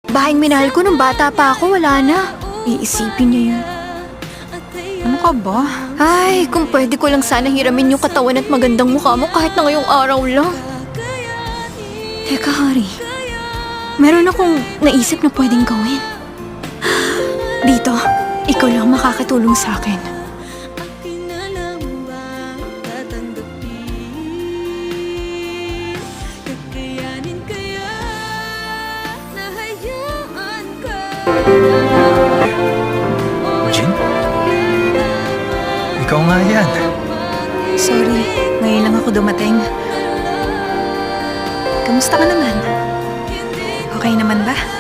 Bahing minahal ko nung bata pa ako, wala na. Iisipin niya yun. Ano ka ba? Ay, kung pwede ko lang sana hiramin yung katawan at magandang mukha mo kahit na ngayong araw lang. Teka, Hari. Meron akong naisip na pwedeng gawin. Dito, ikaw lang makakatulong sa akin. Eugene? Ikaw nga yan. Sorry, ngayon lang ako dumating. Kamusta ka naman? Okay naman ba?